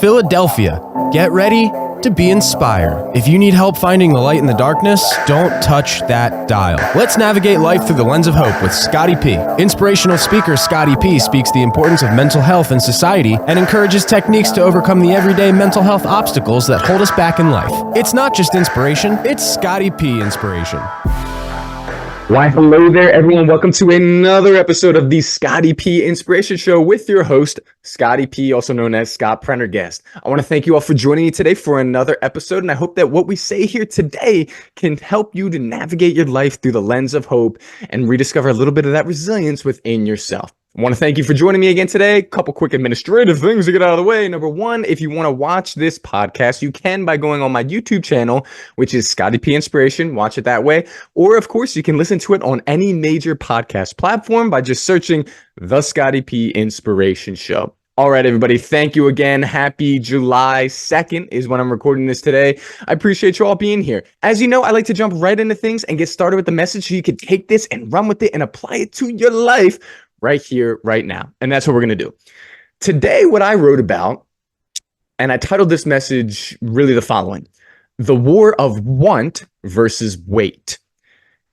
Philadelphia, get ready to be inspired. If you need help finding the light in the darkness, don't touch that dial. Let's navigate life through the lens of hope with Scotty P. Inspirational speaker Scotty P speaks the importance of mental health in society and encourages techniques to overcome the everyday mental health obstacles that hold us back in life. It's not just inspiration, it's Scotty P inspiration. Why, hello there, everyone. Welcome to another episode of the Scotty P Inspiration Show with your host, Scotty P, also known as Scott Prendergast. I want to thank you all for joining me today for another episode, and I hope that what we say here today can help you to navigate your life through the lens of hope and rediscover a little bit of that resilience within yourself. I want to thank you for joining me again today. A couple quick administrative things to get out of the way. Number one, if you want to watch this podcast, you can by going on my YouTube channel, which is Scotty P Inspiration. Watch it that way. Or, of course, you can listen to it on any major podcast platform by just searching The Scotty P Inspiration Show. All right, everybody. Thank you again. Happy July 2nd is when I'm recording this today. I appreciate you all being here. As you know, I like to jump right into things and get started with the message so you can take this and run with it and apply it to your life right here, right now. And that's what we're going to do. Today, what I wrote about, and I titled this message really the following: the war of want versus wait.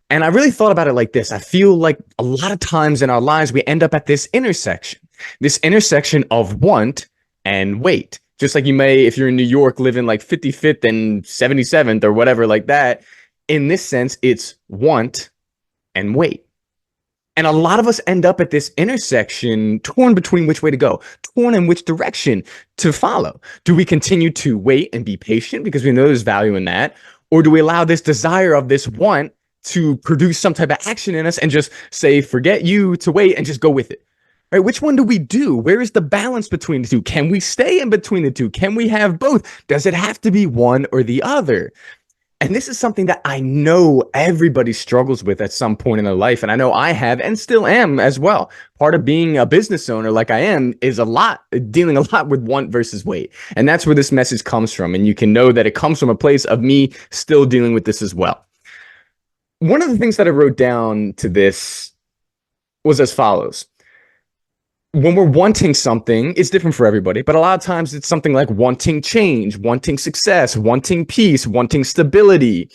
And I really thought about it like this. I feel like a lot of times in our lives, we end up at this intersection of want and wait. Just like you may, if you're in New York, live in like 55th and 77th or whatever like that. In this sense, it's want and wait. And a lot of us end up at this intersection torn between which way to go, torn in which direction to follow. Do we continue to wait and be patient because we know there's value in that? Or do we allow this desire of this want to produce some type of action in us and just say, forget you, to wait and just go with it? Right? Which one do we do? Where is the balance between the two? Can we stay in between the two? Can we have both? Does it have to be one or the other? And this is something that I know everybody struggles with at some point in their life. And I know I have and still am as well. Part of being a business owner like I am is dealing a lot with want versus wait. And that's where this message comes from. And you can know that it comes from a place of me still dealing with this as well. One of the things that I wrote down to this was as follows. When we're wanting something, it's different for everybody, but a lot of times it's something like wanting change, wanting success, wanting peace, wanting stability.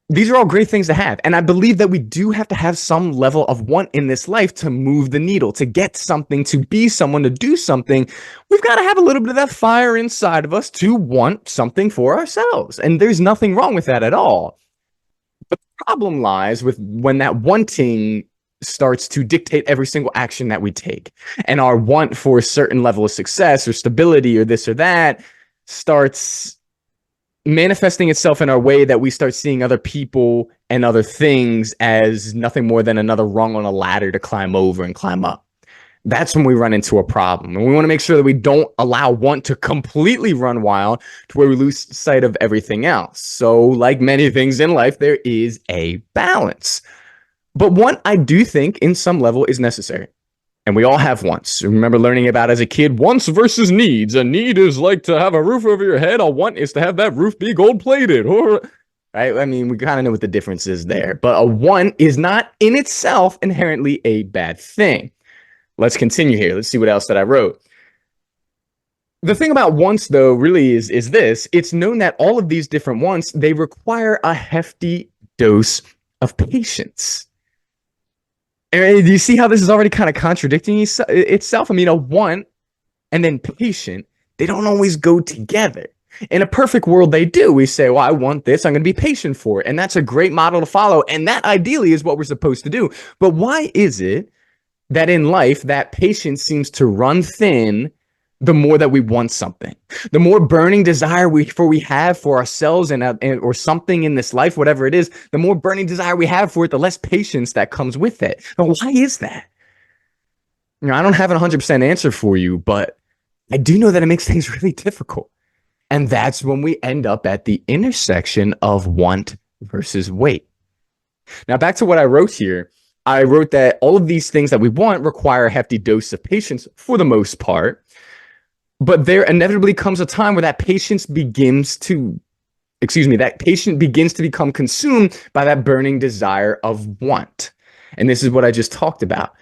These are all great things to have. And I believe that we do have to have some level of want in this life to move the needle, to get something, to be someone, to do something. We've got to have a little bit of that fire inside of us to want something for ourselves. And there's nothing wrong with that at all. But the problem lies with when that wanting starts to dictate every single action that we take, and our want for a certain level of success or stability or this or that starts manifesting itself in our way that we start seeing other people and other things as nothing more than another rung on a ladder to climb over and climb up. That's when we run into a problem. And we want to make sure that we don't allow want to completely run wild to where we lose sight of everything else. So like many things in life, there is a balance. But want, I do think, in some level, is necessary. And we all have wants. Remember learning about as a kid, wants versus needs. A need is like to have a roof over your head. A want is to have that roof be gold-plated. Or, right? I mean, we kind of know what the difference is there. But a want is not in itself inherently a bad thing. Let's continue here. Let's see what else that I wrote. The thing about wants, though, really is this. It's known that all of these different wants, they require a hefty dose of patience. And do you see how this is already kind of contradicting itself? I mean, a want and then patient, they don't always go together. In a perfect world, they do. We say, well, I want this. I'm going to be patient for it. And that's a great model to follow. And that ideally is what we're supposed to do. But why is it that in life, that patience seems to run thin the more that we want something? The more burning desire we have for ourselves or something in this life, whatever it is, the more burning desire we have for it, the less patience that comes with it. But why is that? You know, I don't have a 100% answer for you, but I do know that it makes things really difficult. And that's when we end up at the intersection of want versus wait. Now, back to what I wrote here. I wrote that all of these things that we want require a hefty dose of patience for the most part. But there inevitably comes a time where that patience begins to become consumed by that burning desire of want. And this is what I just talked about.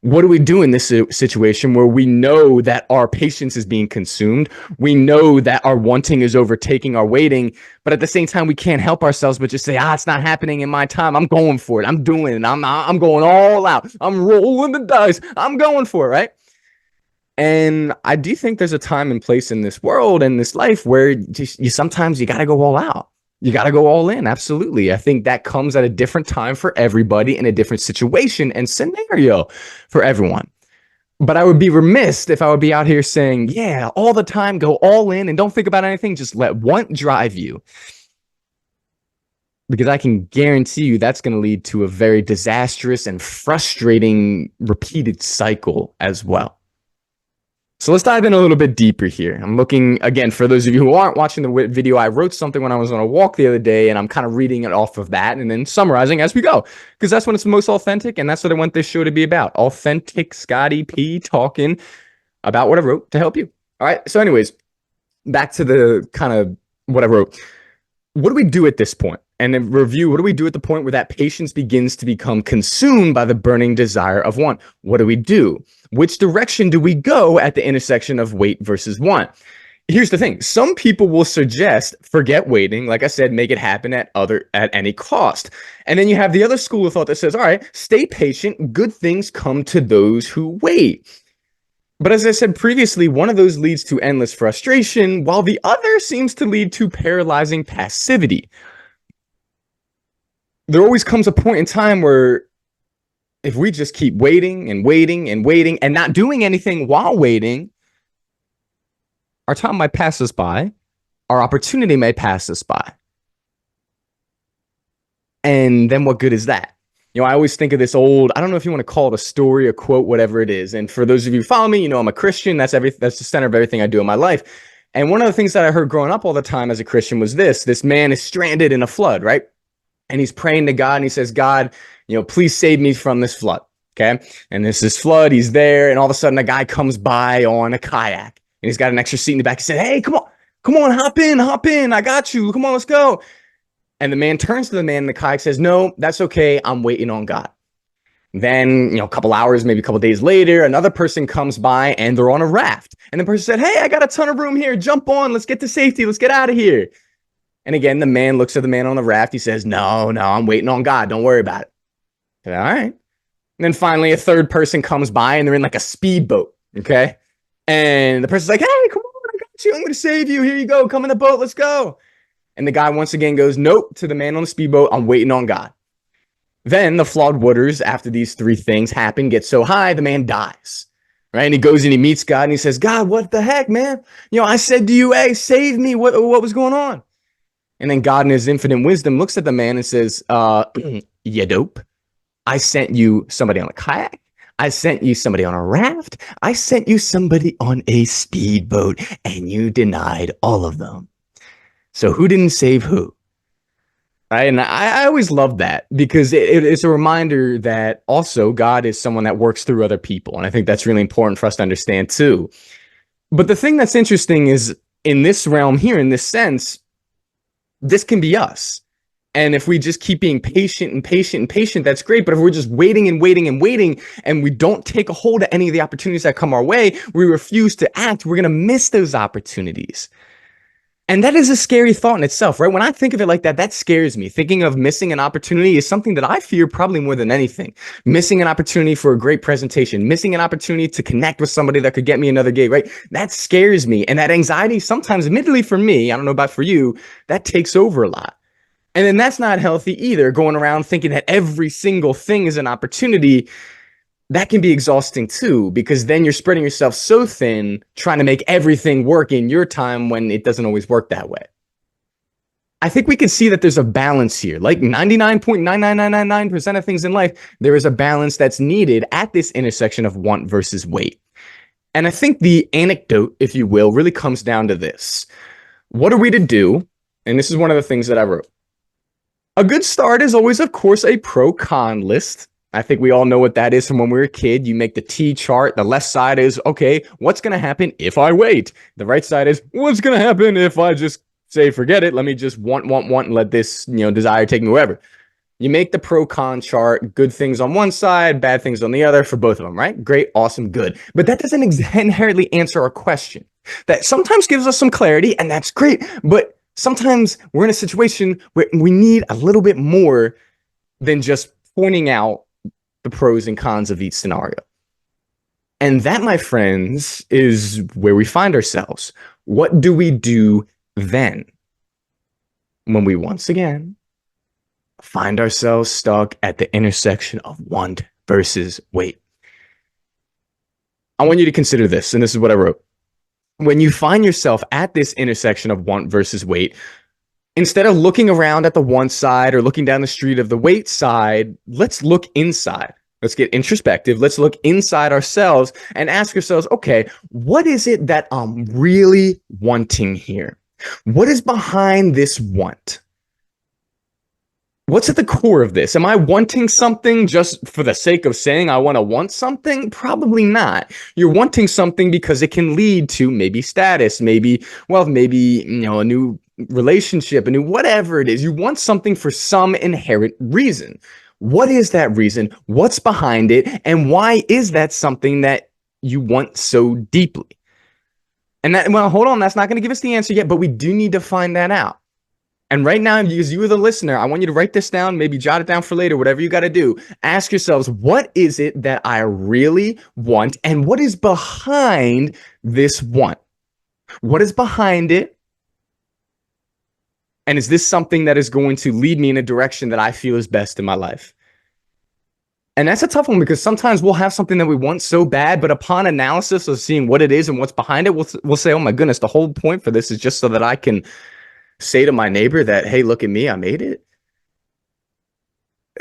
What do we do in this situation where we know that our patience is being consumed? We know that our wanting is overtaking our waiting, but at the same time, we can't help ourselves but just say, it's not happening in my time. I'm going for it. I'm doing it. I'm going all out. I'm rolling the dice. I'm going for it, right? And I do think there's a time and place in this world and this life where sometimes you got to go all out. You got to go all in. Absolutely. I think that comes at a different time for everybody in a different situation and scenario for everyone. But I would be remiss if I would be out here saying, yeah, all the time, go all in and don't think about anything. Just let want drive you. Because I can guarantee you that's going to lead to a very disastrous and frustrating repeated cycle as well. So let's dive in a little bit deeper here. I'm looking, again, for those of you who aren't watching the video, I wrote something when I was on a walk the other day, and I'm kind of reading it off of that and then summarizing as we go, because that's when it's most authentic, and that's what I want this show to be about. Authentic Scotty P talking about what I wrote to help you. All right, so anyways, back to the kind of what I wrote. What do we do at this point? And then review, what do we do at the point where that patience begins to become consumed by the burning desire of want? What do we do? Which direction do we go at the intersection of wait versus want? Here's the thing. Some people will suggest forget waiting. Like I said, make it happen at any cost. And then you have the other school of thought that says, all right, stay patient. Good things come to those who wait. But as I said previously, one of those leads to endless frustration, while the other seems to lead to paralyzing passivity. There always comes a point in time where if we just keep waiting and waiting and waiting and not doing anything while waiting, our time might pass us by. Our opportunity may pass us by. And then what good is that? You know, I always think of this old, I don't know if you want to call it a story, a quote, whatever it is. And for those of you who follow me, you know, I'm a Christian. That's the center of everything I do in my life. And one of the things that I heard growing up all the time as a Christian was this man is stranded in a flood, right? And he's praying to God and he says, God, you know, please save me from this flood. Okay. And there's this flood. He's there. And all of a sudden a guy comes by on a kayak and he's got an extra seat in the back. He said, hey, come on, hop in. I got you. Come on, let's go. And the man turns to the man in the kayak, says, no, that's okay. I'm waiting on God. Then, you know, a couple hours, maybe a couple days later, another person comes by and they're on a raft. And the person said, hey, I got a ton of room here. Jump on. Let's get to safety. Let's get out of here. And again, the man looks at the man on the raft. He says, no, I'm waiting on God. Don't worry about it. Said, all right. And then finally, a third person comes by and they're in like a speedboat. Okay. And the person's like, hey, come on. I got you. I'm going to save you. Here you go. Come in the boat. Let's go. And the guy once again goes, nope, to the man on the speedboat. I'm waiting on God. Then the flawed waters, after these three things happen, get so high, the man dies. Right. And he goes and he meets God and he says, God, what the heck, man? You know, I said to you, hey, save me. What was going on? And then God in his infinite wisdom looks at the man and says, you dope. I sent you somebody on a kayak. I sent you somebody on a raft. I sent you somebody on a speedboat and you denied all of them. So who didn't save who? Right. And I always love that because it's a reminder that also God is someone that works through other people. And I think that's really important for us to understand too. But the thing that's interesting is in this realm here, in this sense, this can be us. And if we just keep being patient, that's great. But if we're just waiting and we don't take a hold of any of the opportunities that come our way, we refuse to act, we're going to miss those opportunities. And that is a scary thought in itself, right? When I think of it like that, that scares me. Thinking of missing an opportunity is something that I fear probably more than anything. Missing an opportunity for a great presentation, missing an opportunity to connect with somebody that could get me another gig, right? That scares me. And that anxiety sometimes, admittedly for me, I don't know about for you, that takes over a lot. And then that's not healthy either, going around thinking that every single thing is an opportunity. That can be exhausting too, because then you're spreading yourself so thin, trying to make everything work in your time when it doesn't always work that way. I think we can see that there's a balance here. Like 99.99999% of things in life, there is a balance that's needed at this intersection of want versus wait. And I think the anecdote, if you will, really comes down to this. What are we to do? And this is one of the things that I wrote. A good start is always, of course, a pro-con list. I think we all know what that is from when we were a kid. You make the T chart. The left side is, okay, what's going to happen if I wait? The right side is, what's going to happen if I just say, forget it. Let me just want, and let this, desire take me wherever. You make the pro con chart, good things on one side, bad things on the other for both of them, right? Great, awesome, good. But that doesn't inherently answer our question. That sometimes gives us some clarity, and that's great. But sometimes we're in a situation where we need a little bit more than just pointing out the pros and cons of each scenario. And that, my friends, is where we find ourselves. What do we do then when we once again find ourselves stuck at the intersection of want versus wait? I want you to consider this, and this is what I wrote. When you find yourself at this intersection of want versus wait, instead of looking around at the want side or looking down the street of the wait side, let's look inside. Let's get introspective. Let's look inside ourselves and ask ourselves, okay, what is it that I'm really wanting here? What is behind this want? What's at the core of this? Am I wanting something just for the sake of saying I want to want something? Probably not. You're wanting something because it can lead to maybe status, maybe wealth, maybe, a new relationship, a new whatever it is. You want something for some inherent reason. What is that reason? What's behind it? And why is that something that you want so deeply? And that, well, hold on, that's not going to give us the answer yet, but we do need to find that out. And right now, because you are the listener, I want you to write this down, maybe jot it down for later, whatever you got to do. Ask yourselves, what is it that I really want? And what is behind this want? What is behind it? And is this something that is going to lead me in a direction that I feel is best in my life? And that's a tough one, because sometimes we'll have something that we want so bad, but upon analysis of seeing what it is and what's behind it, we'll say, oh my goodness, the whole point for this is just so that I can say to my neighbor that, hey, look at me, I made it.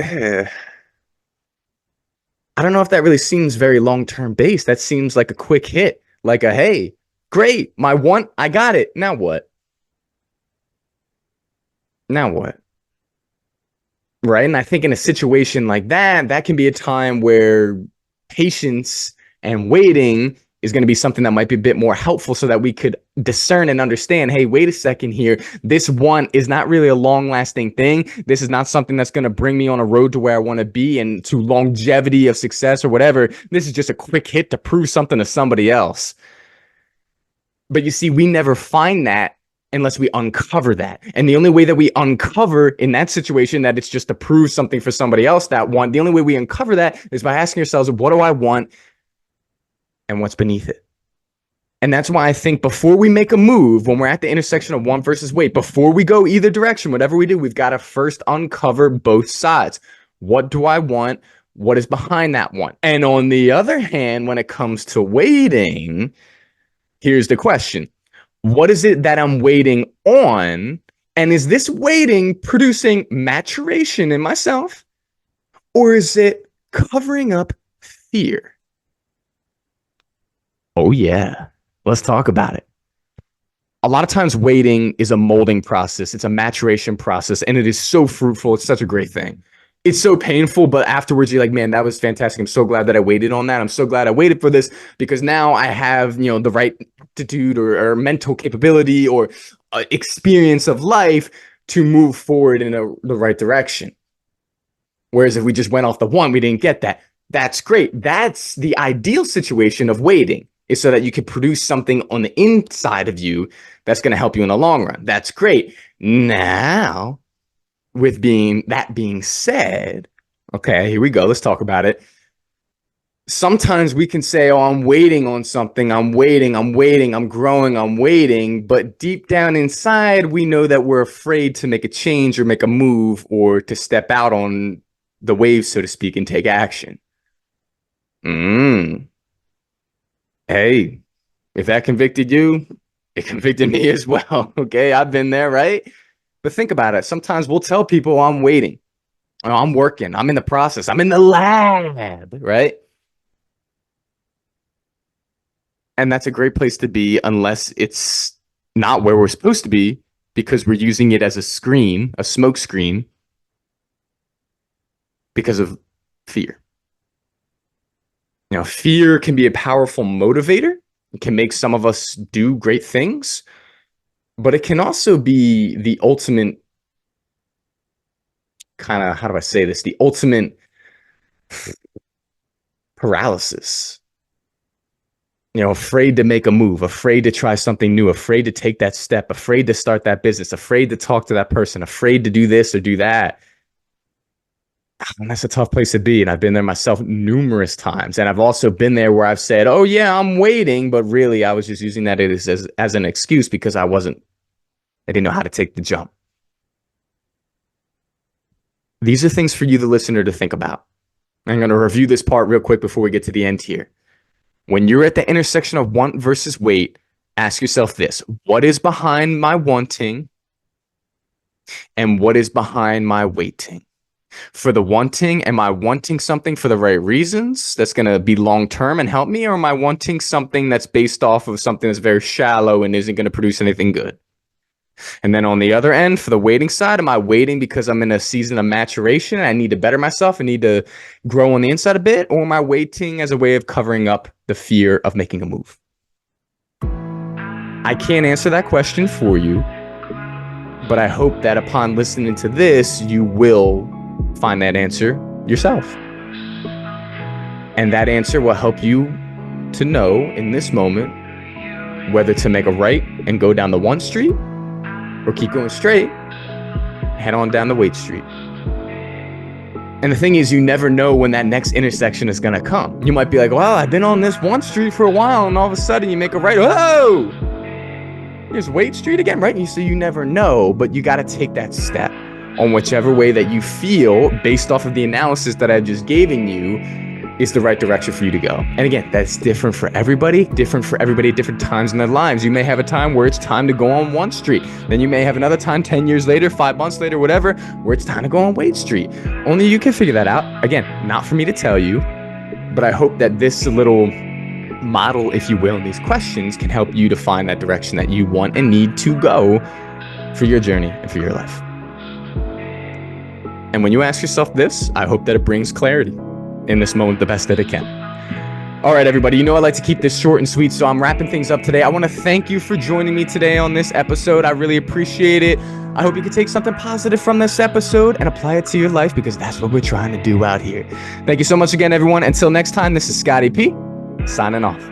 I don't know if that really seems very long-term based. That seems like a quick hit, like a, hey, great, my want, I got it. Now what? Now what? Right. And I think in a situation like that, that can be a time where patience and waiting is going to be something that might be a bit more helpful, so that we could discern and understand, hey, wait a second here. This one is not really a long lasting thing. This is not something that's going to bring me on a road to where I want to be and to longevity of success or whatever. This is just a quick hit to prove something to somebody else. But you see, we never find that unless we uncover that. And the only way that we uncover in that situation that it's just to prove something for somebody else, that one, the only way we uncover that is by asking ourselves, what do I want and what's beneath it? And that's why I think before we make a move, when we're at the intersection of want versus wait, before we go either direction, whatever we do, we've got to first uncover both sides. What do I want? What is behind that want? And on the other hand, when it comes to waiting, here's the question. What is it that I'm waiting on? And is this waiting producing maturation in myself? Or is it covering up fear? Oh, yeah. Let's talk about it. A lot of times waiting is a molding process. It's a maturation process, and it is so fruitful. It's such a great thing. It's so painful, but afterwards you're like, man, that was fantastic. I'm so glad that I waited on that. I'm so glad I waited for this, because now I have, the right attitude or mental capability or experience of life to move forward in the right direction. Whereas if we just went off the one, we didn't get that. That's great. That's the ideal situation of waiting, is so that you can produce something on the inside of you that's going to help you in the long run. That's great. Now, with that being said, okay, here we go. Let's talk about it. Sometimes we can say, oh, I'm waiting on something. I'm waiting, I'm growing, I'm waiting. But deep down inside, we know that we're afraid to make a change or make a move or to step out on the wave, so to speak, and take action. Hey, if that convicted you, it convicted me as well. Okay, I've been there, right? But think about it. Sometimes we'll tell people, I'm waiting, or I'm working, I'm in the process, I'm in the lab, right? And that's a great place to be, unless it's not where we're supposed to be, because we're using it as a screen, a smoke screen, because of fear. Fear can be a powerful motivator. It can make some of us do great things, but it can also be the ultimate kind of, how do I say this? The ultimate paralysis. Afraid to make a move, afraid to try something new, afraid to take that step, afraid to start that business, afraid to talk to that person, afraid to do this or do that. And that's a tough place to be. And I've been there myself numerous times. And I've also been there where I've said, oh, yeah, I'm waiting. But really, I was just using that as an excuse because I didn't know how to take the jump. These are things for you, the listener, to think about. I'm going to review this part real quick before we get to the end here. When you're at the intersection of want versus wait, ask yourself this: what is behind my wanting and what is behind my waiting? For the wanting, am I wanting something for the right reasons that's going to be long-term and help me? Or am I wanting something that's based off of something that's very shallow and isn't going to produce anything good? And then on the other end, for the waiting side, am I waiting because I'm in a season of maturation and I need to better myself and need to grow on the inside a bit? Or am I waiting as a way of covering up the fear of making a move? I can't answer that question for you, but I hope that upon listening to this, you will find that answer yourself. And that answer will help you to know in this moment whether to make a right and go down the one street or keep going straight, head on down the wait street. And the thing is, you never know when that next intersection is gonna come. You might be like, well, I've been on this one street for a while, and all of a sudden you make a right. Whoa! Here's Wait Street again, right? So you never know, but you gotta take that step on whichever way that you feel, based off of the analysis that I've just given you, is the right direction for you to go. And again, that's different for everybody at different times in their lives. You may have a time where it's time to go on one street. Then you may have another time 10 years later, 5 months later, whatever, where it's time to go on Wait Street. Only you can figure that out. Again, not for me to tell you, but I hope that this little model, if you will, in these questions can help you to find that direction that you want and need to go for your journey and for your life. And when you ask yourself this, I hope that it brings clarity in this moment the best that it can. All right, everybody, I like to keep this short and sweet, so I'm wrapping things up today. I want to thank you for joining me today on this episode. I really appreciate it. I hope you can take something positive from this episode and apply it to your life, because that's what we're trying to do out here. Thank you so much again, everyone. Until next time, this is Scotty P, signing off.